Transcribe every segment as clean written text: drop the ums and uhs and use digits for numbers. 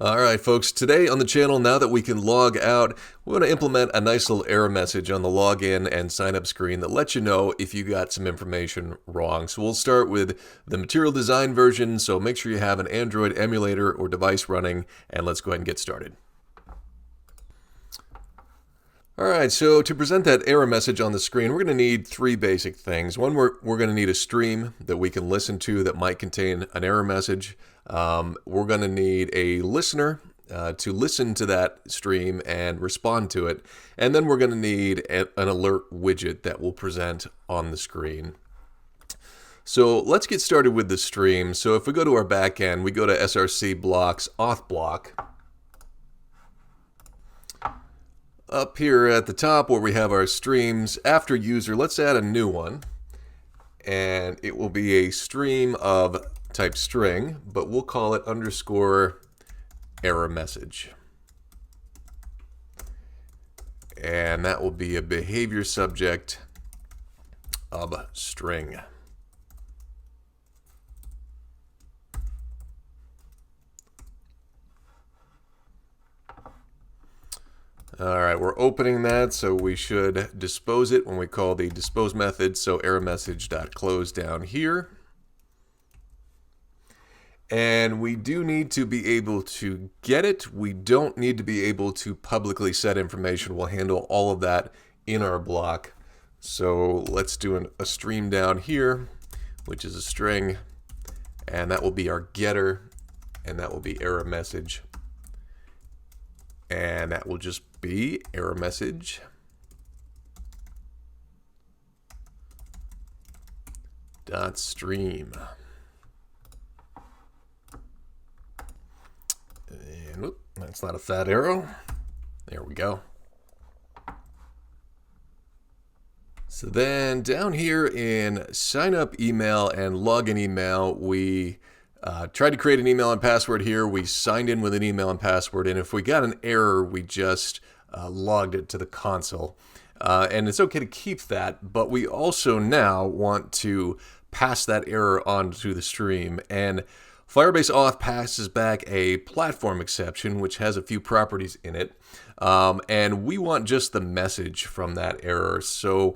Alright folks, today on the channel, now that we can log out, we want to implement a nice little error message on the login and sign up screen that lets you know if you got some information wrong. So we'll start with the material design version, so make sure you have an Android emulator or device running, and let's go ahead and get started. Alright, so to present that error message on the screen, we're going to need three basic things. One, we're going to need a stream that we can listen to that might contain an error message. We're going to need a listener to listen to that stream and respond to it. And then we're going to need an alert widget that will present on the screen. So let's get started with the stream. So if we go to our backend, we go to src blocks auth block. Up here at the top where we have our streams, after user, let's add a new one. And it will be a stream of type string, but we'll call it underscore error message. And that will be a behavior subject of string. Alright, we're opening that, so we should dispose it when we call the dispose method, so error message.close down here. And we do need to be able to get it. We don't need to be able to publicly set information. We'll handle all of that in our block. So let's do a stream down here, which is a string, and that will be our getter, and that will be error message. And that will just be error message dot stream. And whoop, that's not a fat arrow. There we go. So then down here in sign up email and login email, we tried to create an email and password here. We signed in with an email and password, and if we got an error, we just logged it to the console. And it's okay to keep that, but we also now want to pass that error onto the stream. And Firebase Auth passes back a platform exception, which has a few properties in it. And we want just the message from that error. So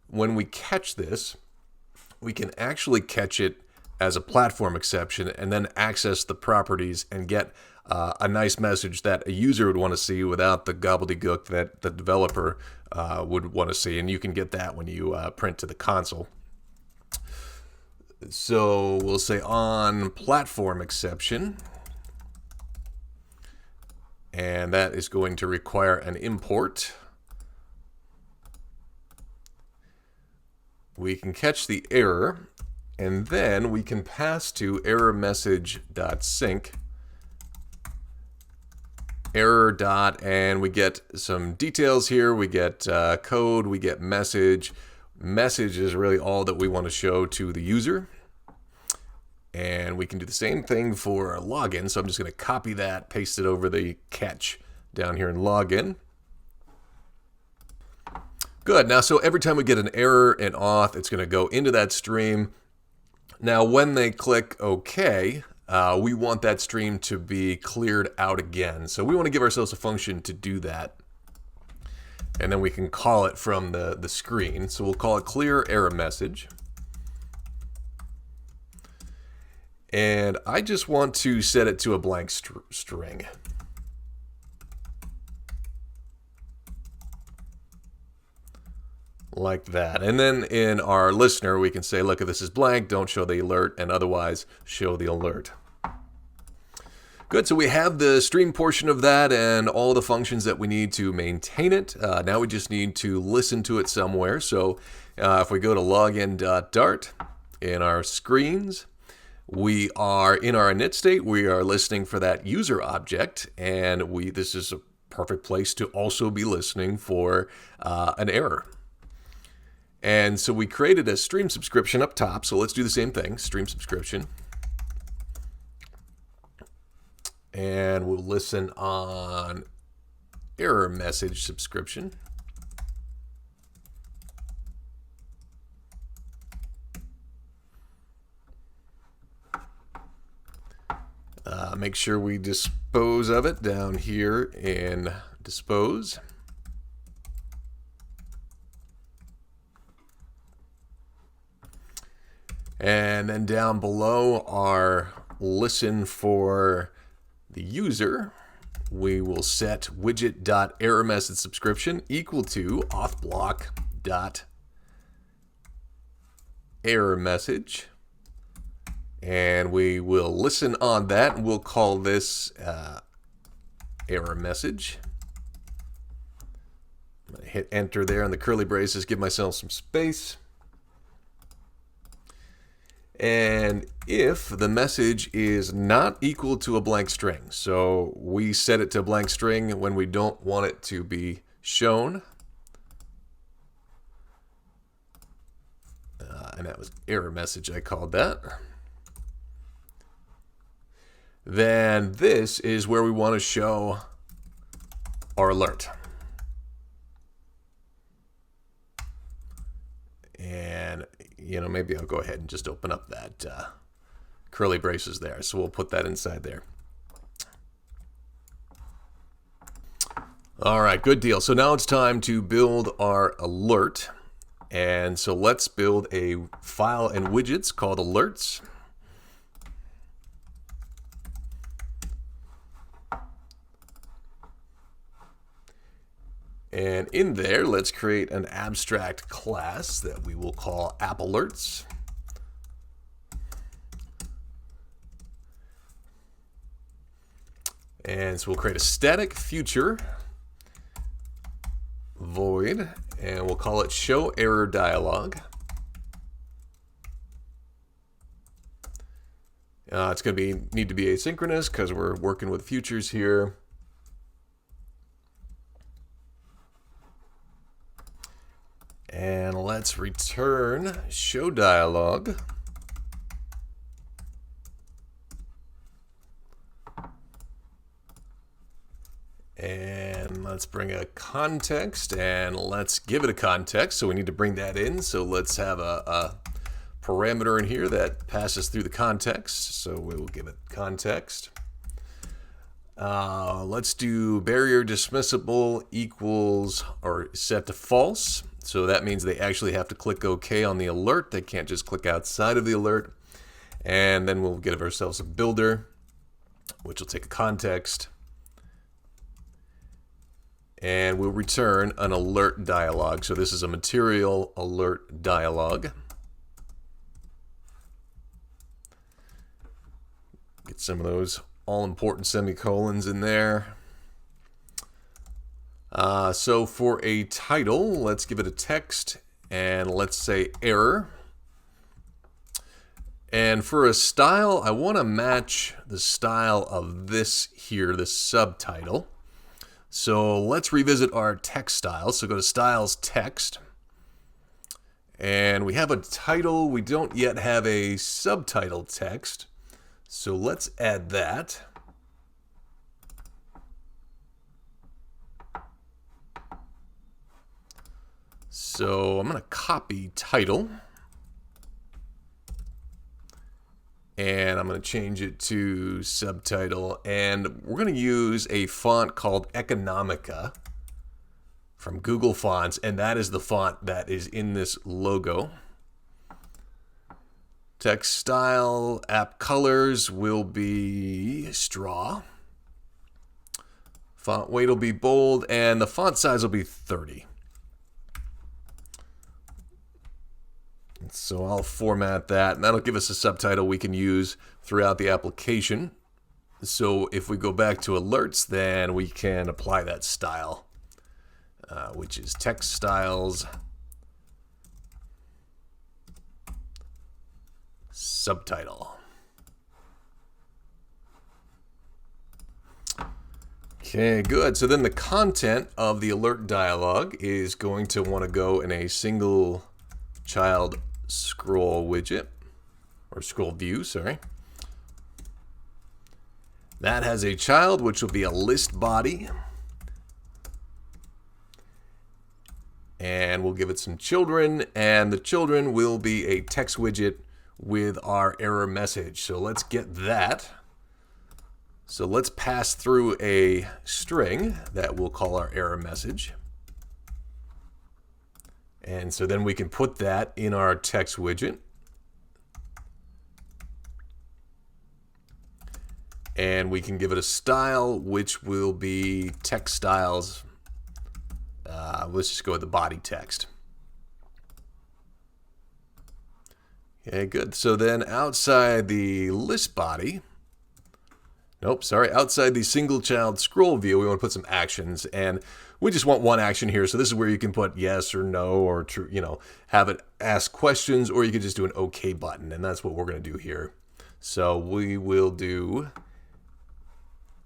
when we catch this, we can actually catch it as a platform exception and then access the properties and get a nice message that a user would want to see without the gobbledygook that the developer would want to see. And you can get that when you print to the console. So we'll say on platform exception, and that is going to require an import. We can catch the error, and then we can pass to error message.sync error dot, and we get some details here. We get code, we get message. Message is really all that we want to show to the user. And we can do the same thing for login. So I'm just going to copy that, paste it over the catch down here in login. Good. Now, so every time we get an error in auth, it's going to go into that stream. Now, when they click OK, we want that stream to be cleared out again. So we want to give ourselves a function to do that. And then we can call it from the screen. So we'll call it clear error message. And I just want to set it to a blank string. Like that. And then in our listener, we can say, look, if this is blank, don't show the alert, and otherwise show the alert. Good, so we have the stream portion of that and all the functions that we need to maintain it. Now we just need to listen to it somewhere. So if we go to login.dart in our screens, we are in our init state, we are listening for that user object, and this is a perfect place to also be listening for an error. And so we created a stream subscription up top, so let's do the same thing, stream subscription. And we'll listen on error message subscription. Make sure we dispose of it down here in dispose. And then down below our listen for the user, we will set widget.errorMessageSubscription equal to authblock.errorMessage. And we will listen on that, and we'll call this error message. I'm going to hit enter there in the curly braces, give myself some space. And if the message is not equal to a blank string, so we set it to a blank string when we don't want it to be shown. And that was error message, I called that. Then this is where we want to show our alert. And, you know, maybe I'll go ahead and just open up that curly braces there. So we'll put that inside there. All right, good deal. So now it's time to build our alert. And so let's build a file and widgets called alerts. And in there, let's create an abstract class that we will call AppAlerts. And so we'll create a static future void, and we'll call it showErrorDialog. It's going to need to be asynchronous because we're working with futures here. And let's return showDialog. And let's bring a context, and let's give it a context. So we need to bring that in. So let's have a parameter in here that passes through the context. So we will give it context. Let's do barrier dismissible equals or set to false. So that means they actually have to click OK on the alert. They can't just click outside of the alert. And then we'll give ourselves a builder, which will take a context. And we'll return an alert dialog. So this is a material alert dialog. Get some of those all-important semicolons in there. So for a title, let's give it a text, and let's say error. And for a style, I want to match the style of this here, this subtitle. So let's revisit our text style. So go to Styles, Text. And we have a title. We don't yet have a subtitle text. So let's add that. So I'm going to copy title. And I'm going to change it to subtitle. And we're going to use a font called Economica from Google Fonts. And that is the font that is in this logo. Text style, app colors will be straw. Font weight will be bold. And the font size will be 30. So I'll format that, and that'll give us a subtitle we can use throughout the application. So if we go back to alerts, then we can apply that style, which is text styles, subtitle. Okay, good. So then the content of the alert dialog is going to want to go in a single child scroll widget, or scroll view, sorry. That has a child, which will be a list body. And we'll give it some children, and the children will be a text widget with our error message. So let's get that. So let's pass through a string that we'll call our error message. And so then we can put that in our text widget. And we can give it a style, which will be text styles. Let's just go with the body text. Okay, good. So then outside the list body, outside the single child scroll view, we want to put some actions, and we just want one action here. So this is where you can put yes or no, or have it ask questions, or you can just do an OK button, and that's what we're going to do here. So we will do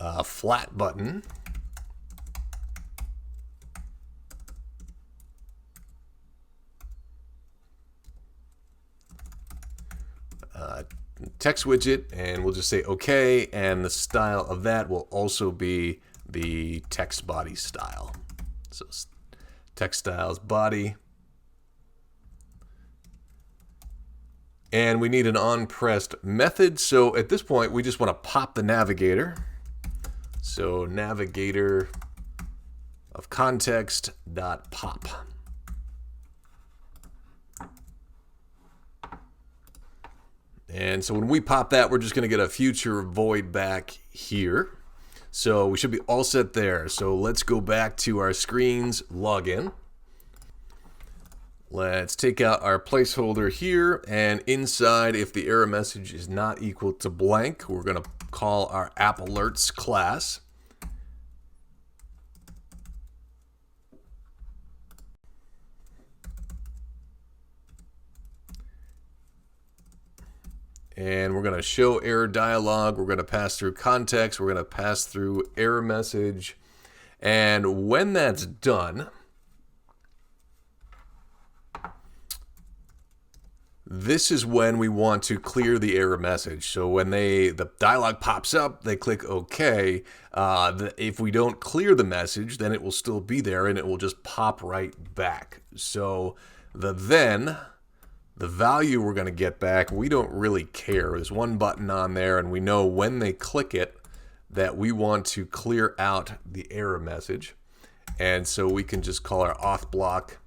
a flat button. Text widget, and we'll just say OK, and the style of that will also be the text body style. So text styles body. And we need an onPressed method. So at this point, we just want to pop the navigator. So navigator of context.pop. And so when we pop that, we're just going to get a future void back here. So we should be all set there. So let's go back to our screen's login. Let's take out our placeholder here, and inside, if the error message is not equal to blank, we're going to call our app alerts class. And we're going to show error dialog. We're going to pass through context. We're going to pass through error message. And when that's done, this is when we want to clear the error message. So when the dialog pops up, they click OK. If we don't clear the message, then it will still be there and it will just pop right back. So the value we're going to get back, we don't really care. There's one button on there, and we know when they click it that we want to clear out the error message. And so we can just call our auth block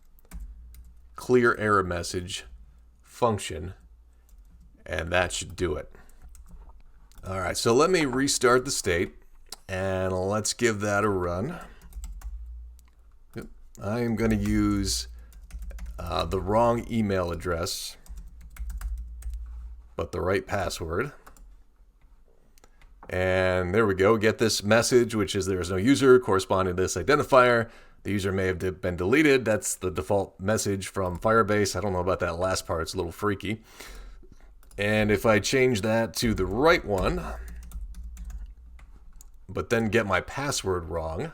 clear error message function, and that should do it. All right, so let me restart the state, and let's give that a run. I am going to use the wrong email address, but the right password. And there we go. Get this message, which is there is no user corresponding to this identifier. The user may have been deleted. That's the default message from Firebase. I don't know about that last part. It's a little freaky. And if I change that to the right one, but then get my password wrong,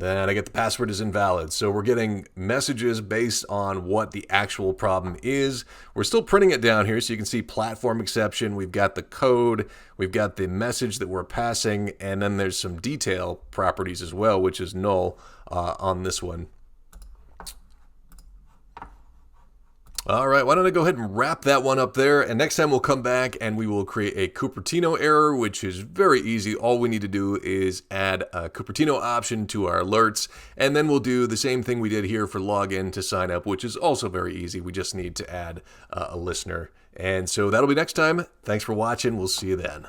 then I get the password is invalid. So we're getting messages based on what the actual problem is. We're still printing it down here so you can see platform exception. We've got the code, we've got the message that we're passing, and then there's some detail properties as well, which is null on this one. All right, why don't I go ahead and wrap that one up there, and next time we'll come back and we will create a Cupertino error, which is very easy. All we need to do is add a Cupertino option to our alerts, and then we'll do the same thing we did here for login to sign up, which is also very easy. We just need to add a listener. And so that'll be next time. Thanks for watching. We'll see you then.